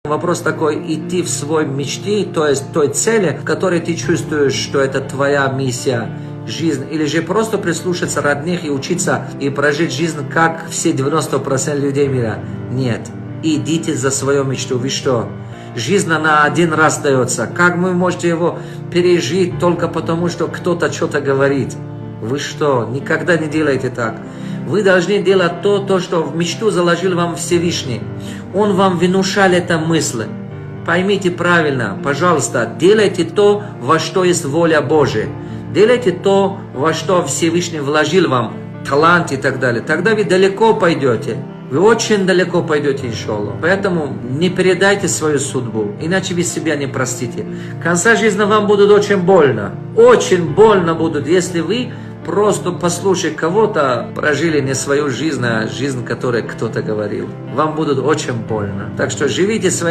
Вопрос такой, идти в свой мечте, то есть той цели, в которой ты чувствуешь, что это твоя миссия, жизнь, или же просто прислушаться родных и учиться и прожить жизнь, как все 90% людей мира. Нет, идите за свою мечту. Вы что? Жизнь, она один раз дается. Как вы можете его пережить только потому, что кто-то что-то говорит? Вы что? Никогда не делайте так. Вы должны делать то, что в мечту заложил вам Всевышний. Он вам внушал эту мысль. Поймите правильно, пожалуйста, делайте то, во что есть воля Божия. Делайте то, во что Всевышний вложил вам, талант и так далее. Тогда вы далеко пойдете. Вы очень далеко пойдете, иншаллах. Поэтому не передайте свою судьбу, иначе вы себя не простите. В конце жизни вам будет очень больно. Очень больно будет, если вы просто послушай кого-то, прожили не свою жизнь, а жизнь, которую кто-то говорил. Вам будет очень больно. Так что живите своей